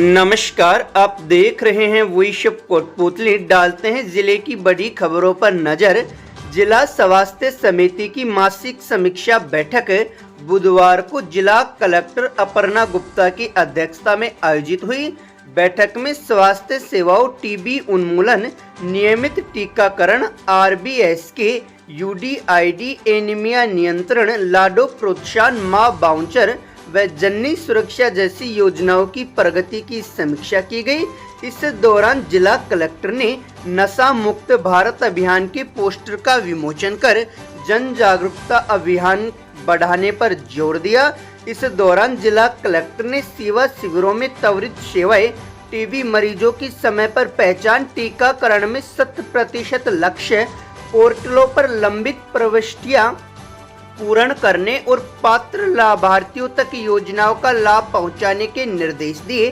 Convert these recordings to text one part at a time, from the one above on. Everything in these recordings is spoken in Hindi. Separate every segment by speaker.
Speaker 1: नमस्कार, आप देख रहे हैं वॉइस ऑफ कोटपूतली। डालते हैं जिले की बड़ी खबरों पर नजर। जिला स्वास्थ्य समिति की मासिक समीक्षा बैठक बुधवार को जिला कलेक्टर अपर्णा गुप्ता की अध्यक्षता में आयोजित हुई। बैठक में स्वास्थ्य सेवाओं, टीबी उन्मूलन, नियमित टीकाकरण, आरबीएस के यूडीआईडी, एनीमिया नियंत्रण, लाडो प्रोत्साहन, मां बाउंचर व जननी सुरक्षा जैसी योजनाओं की प्रगति की समीक्षा की गई। इस दौरान जिला कलेक्टर ने नशा मुक्त भारत अभियान के पोस्टर का विमोचन कर जन जागरूकता अभियान बढ़ाने पर जोर दिया। इस दौरान जिला कलेक्टर ने सेवा शिविरों में त्वरित सेवाएं, टीबी मरीजों की समय पर पहचान, टीकाकरण में 100% लक्ष्य, पोर्टलों पर लंबित प्रविष्टियां पूर्ण करने और पात्र लाभार्थियों तक योजनाओं का लाभ पहुंचाने के निर्देश दिए।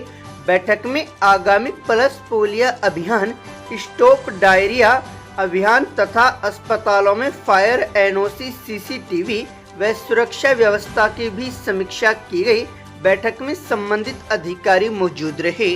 Speaker 1: बैठक में आगामी पल्स पोलियो अभियान, स्टॉप डायरिया अभियान तथा अस्पतालों में फायर एनओसी, सीसीटीवी व सुरक्षा व्यवस्था की भी समीक्षा की गई। बैठक में संबंधित अधिकारी मौजूद रहे।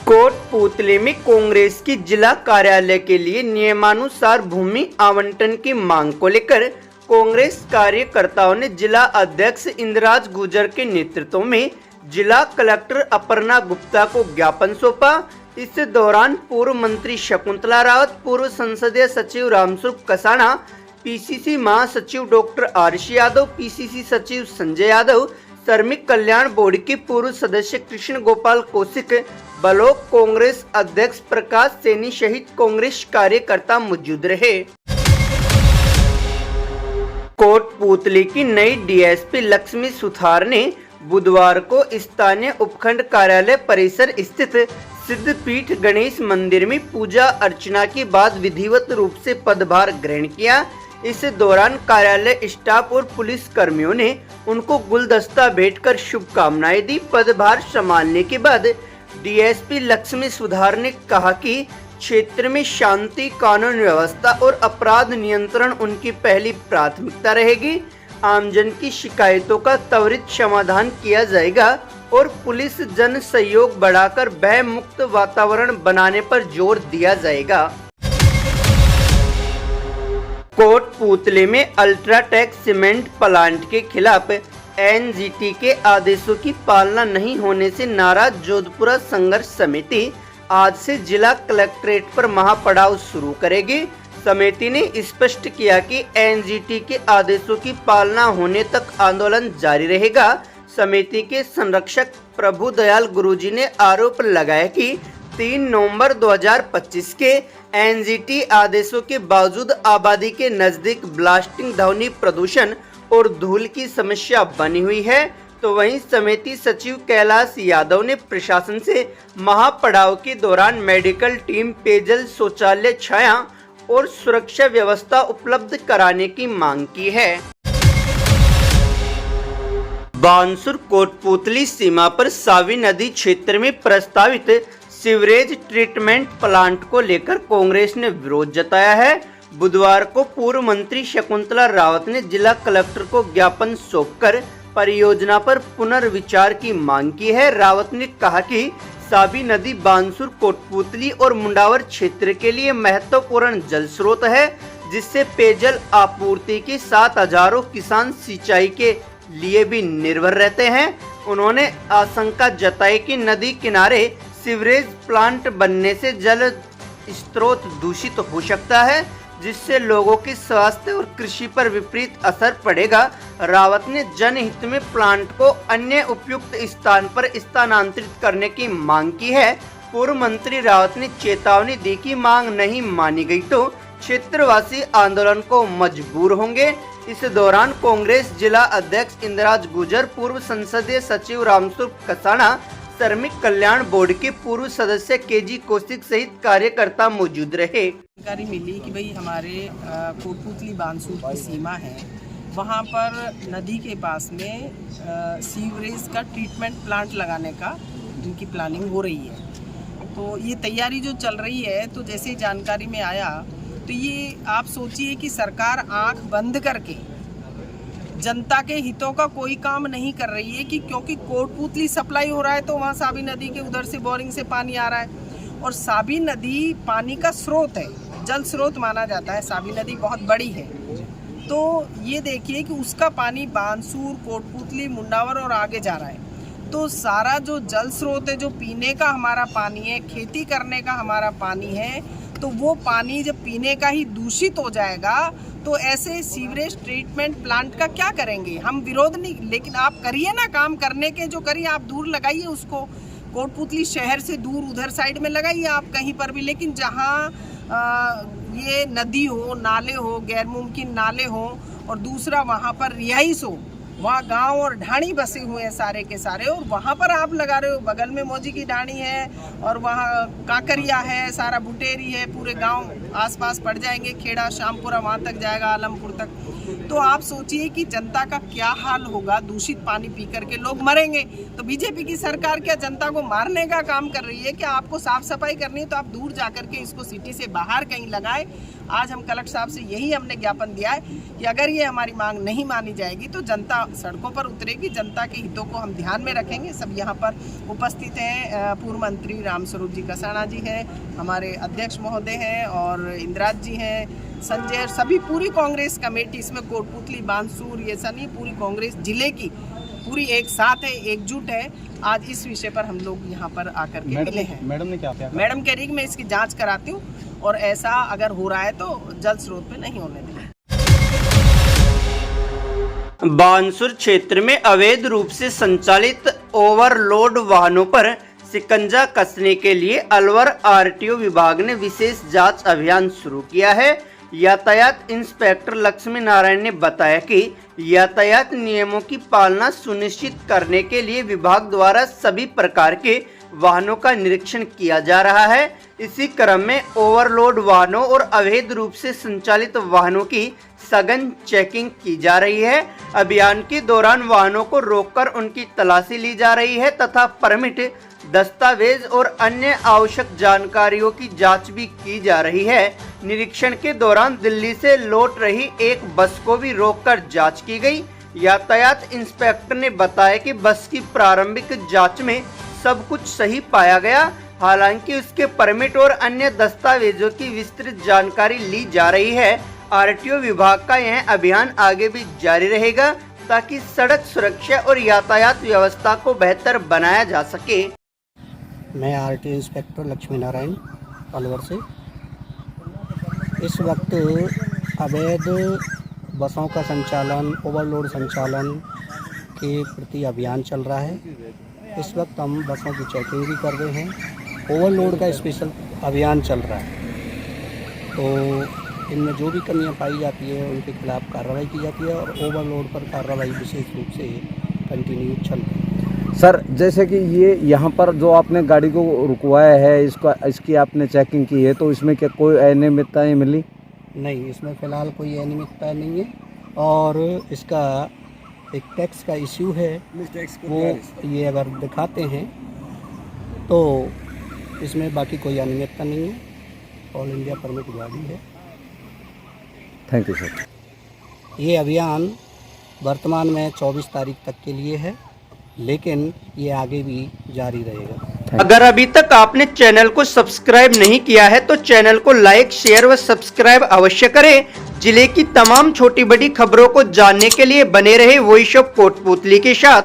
Speaker 1: कोटपूतली में कांग्रेस की जिला कार्यालय के लिए नियमानुसार भूमि आवंटन की मांग को लेकर कांग्रेस कार्यकर्ताओं ने जिला अध्यक्ष इंद्राज गुर्जर के नेतृत्व में जिला कलेक्टर अपर्णा गुप्ता को ज्ञापन सौंपा। इस दौरान पूर्व मंत्री शकुंतला रावत, पूर्व संसदीय सचिव रामस्वरूप कसाना, पीसीसी महासचिव डॉक्टर आरसी यादव, पीसीसी सचिव संजय यादव, श्रमिक कल्याण बोर्ड के पूर्व सदस्य कृष्ण गोपाल कौशिक, ब्लॉक कांग्रेस अध्यक्ष प्रकाश सैनी सहित कांग्रेस कार्यकर्ता मौजूद रहे। कोटपूतली की नई डीएसपी लक्ष्मी सुथार ने बुधवार को स्थानीय उपखंड कार्यालय परिसर स्थित सिद्धपीठ गणेश मंदिर में पूजा अर्चना के बाद विधिवत रूप से पदभार ग्रहण किया। इस दौरान कार्यालय स्टाफ और पुलिस कर्मियों ने उनको गुलदस्ता भेंट कर शुभकामनाएं दी। पदभार संभालने के बाद डीएसपी लक्ष्मी सुथार ने कहा कि क्षेत्र में शांति, कानून व्यवस्था और अपराध नियंत्रण उनकी पहली प्राथमिकता रहेगी। आमजन की शिकायतों का त्वरित समाधान किया जाएगा और पुलिस जन सहयोग बढ़ाकर भय मुक्त वातावरण बनाने पर जोर दिया जाएगा। कोटपूतली में अल्ट्राटेक सीमेंट प्लांट के खिलाफ एनजीटी के आदेशों की पालना नहीं होने से नाराज जोधपुरा संघर्ष समिति आज से जिला कलेक्ट्रेट पर महापड़ाव शुरू करेगी। समिति ने स्पष्ट किया कि एनजीटी के आदेशों की पालना होने तक आंदोलन जारी रहेगा। समिति के संरक्षक प्रभु दयाल गुरुजी ने आरोप लगाया कि 3 नवंबर 2025 के एनजीटी आदेशों के बावजूद आबादी के नजदीक ब्लास्टिंग, ध्वनि प्रदूषण और धूल की समस्या बनी हुई है। तो वहीं समिति सचिव कैलाश यादव ने प्रशासन से महापड़ाव के दौरान मेडिकल टीम, पेयजल, शौचालय, छाया और सुरक्षा व्यवस्था उपलब्ध कराने की मांग की है। बानसूर कोटपूतली सीमा पर सावी नदी क्षेत्र में प्रस्तावित सीवरेज ट्रीटमेंट प्लांट को लेकर कांग्रेस ने विरोध जताया है। बुधवार को पूर्व मंत्री शकुंतला रावत ने जिला कलेक्टर को ज्ञापन सौंपकर परियोजना पर पुनर्विचार की मांग की है। रावत ने कहा कि सावी नदी बानसूर, कोटपूतली और मुंडावर क्षेत्र के लिए महत्वपूर्ण जल स्रोत है, जिससे पेयजल आपूर्ति के साथ हजारों किसान सिंचाई के लिए भी निर्भर रहते हैं। उन्होंने आशंका जताई कि नदी किनारे सीवरेज प्लांट बनने से जल स्रोत दूषित हो सकता है, जिससे लोगों के स्वास्थ्य और कृषि पर विपरीत असर पड़ेगा। रावत ने जनहित में प्लांट को अन्य उपयुक्त स्थान पर स्थानांतरित करने की मांग की है। पूर्व मंत्री रावत ने चेतावनी दी कि मांग नहीं मानी गई तो क्षेत्रवासी आंदोलन को मजबूर होंगे। इस दौरान कांग्रेस जिला अध्यक्ष इंद्राज गुर्जर, पूर्व संसदीय सचिव रामस्वरूप कसाना, श्रमिक कल्याण बोर्ड के पूर्व सदस्य केजी कौशिक सहित कार्यकर्ता मौजूद रहे।
Speaker 2: जानकारी मिली कि भाई हमारे कोटपूतली बानसूर की सीमा है, वहाँ पर नदी के पास में सीवरेज का ट्रीटमेंट प्लांट लगाने का इनकी प्लानिंग हो रही है। तो ये तैयारी जो चल रही है, तो जैसे जानकारी में आया तो ये आप सोचिए कि सरकार आंख बंद करके जनता के हितों का कोई काम नहीं कर रही है कि क्योंकि कोटपूतली सप्लाई हो रहा है तो वहाँ साबी नदी के उधर से बोरिंग से पानी आ रहा है और साबी नदी पानी का स्रोत है, जल स्रोत माना जाता है। साबी नदी बहुत बड़ी है, तो ये देखिए कि उसका पानी बानसूर, कोटपूतली, मुंडावर और आगे जा रहा है। तो सारा जो जल स्रोत है, जो पीने का हमारा पानी है, खेती करने का हमारा पानी है, तो वो पानी जब पीने का ही दूषित हो जाएगा तो ऐसे सीवरेज ट्रीटमेंट प्लांट का क्या करेंगे। हम विरोध नहीं, लेकिन आप करिए ना, काम करने के जो करिए, आप दूर लगाइए उसको, कोटपूतली शहर से दूर उधर साइड में लगाइए आप कहीं पर भी। लेकिन जहाँ ये नदी हो, नाले हो, गैर मुमकिन नाले हो और दूसरा वहाँ पर रिहाइश हो, वहाँ गांव और ढाणी बसे हुए हैं सारे के सारे, और वहाँ पर आप लगा रहे हो। बगल में मौजी की ढाणी है और वहाँ काकरिया है, सारा बुटेरी है, पूरे गांव आसपास पड़ जाएंगे, खेड़ा, शामपुरा वहाँ तक जाएगा, आलमपुर तक। तो आप सोचिए कि जनता का क्या हाल होगा, दूषित पानी पी करके लोग मरेंगे। तो बीजेपी की सरकार क्या जनता को मारने का काम कर रही है? क्या आपको साफ सफाई करनी है तो आप दूर जा करके इसको सिटी से बाहर कहीं लगाए। आज हम कलेक्टर साहब से यही हमने ज्ञापन दिया है कि अगर ये हमारी मांग नहीं मानी जाएगी तो जनता सड़कों पर उतरेगी। जनता के हितों को हम ध्यान में रखेंगे। सब यहाँ पर उपस्थित हैं, पूर्व मंत्री रामस्वरूप जी कसाना जी हैं, हमारे अध्यक्ष महोदय हैं और इंदिराज जी हैं, संजय, सभी पूरी कांग्रेस कमेटी, इसमें कोटपूतली, बानसूर, ये सनी पूरी कांग्रेस जिले की पूरी एक साथ है, एकजुट है। आज इस विषय पर हम लोग यहाँ पर आकर के मिले हैं।
Speaker 3: मैडम ने क्या कहा?
Speaker 2: मैडम कह रही कि मैं इसकी जांच कराती हूँ और ऐसा अगर हो रहा है तो जल स्रोत पे नहीं होने देंगे।
Speaker 1: बानसूर क्षेत्र में अवैध रूप से संचालित ओवरलोड वाहनों पर शिकंजा कसने के लिए अलवर आरटीओ विभाग ने विशेष जांच अभियान शुरू किया है। यातायात इंस्पेक्टर लक्ष्मी नारायण ने बताया कि यातायात नियमों की पालना सुनिश्चित करने के लिए विभाग द्वारा सभी प्रकार के वाहनों का निरीक्षण किया जा रहा है। इसी क्रम में ओवरलोड वाहनों और अवैध रूप से संचालित वाहनों की सघन चेकिंग की जा रही है। अभियान के दौरान वाहनों को रोककर उनकी तलाशी ली जा रही है तथा परमिट, दस्तावेज और अन्य आवश्यक जानकारियों की जांच भी की जा रही है। निरीक्षण के दौरान दिल्ली से लौट रही एक बस को भी रोककर जांच की गई। यातायात इंस्पेक्टर ने बताया कि बस की प्रारंभिक जांच में सब कुछ सही पाया गया। हालांकि उसके परमिट और अन्य दस्तावेजों की विस्तृत जानकारी ली जा रही है। आरटीओ विभाग का यह अभियान आगे भी जारी रहेगा ताकि सड़क सुरक्षा और यातायात व्यवस्था को बेहतर बनाया जा सके।
Speaker 4: मैं आरटीओ इंस्पेक्टर लक्ष्मी नारायण अलवर से। इस वक्त अवैध बसों का संचालन, ओवरलोड संचालन के प्रति अभियान चल रहा है। इस वक्त हम बसों की चेकिंग भी कर रहे हैं। ओवरलोड का स्पेशल अभियान चल रहा है, तो इनमें जो भी कमियां पाई जाती है उनके खिलाफ कार्रवाई की जाती है और ओवरलोड पर कार्रवाई विशेष रूप से कंटिन्यू चल रही है।
Speaker 3: सर, जैसे कि ये यहाँ पर जो आपने गाड़ी को रुकवाया है, इसकी आपने चेकिंग की है, तो इसमें क्या कोई अनियमितताएँ मिली?
Speaker 4: नहीं, इसमें फ़िलहाल कोई अनियमितता नहीं है और इसका एक टैक्स का इश्यू है, वो ये अगर दिखाते हैं तो इसमें बाकी कोई अनियमितता नहीं है। ऑल इंडिया परमिट गाड़ी है।
Speaker 3: Thank you sir.
Speaker 4: ये अभियान वर्तमान में 24 तारीख तक के लिए है, लेकिन ये आगे भी जारी रहेगा।
Speaker 1: अगर अभी तक आपने चैनल को सब्सक्राइब नहीं किया है तो चैनल को लाइक, शेयर व सब्सक्राइब अवश्य करें। जिले की तमाम छोटी बड़ी खबरों को जानने के लिए बने रहे वॉइस ऑफ कोटपूतली के साथ।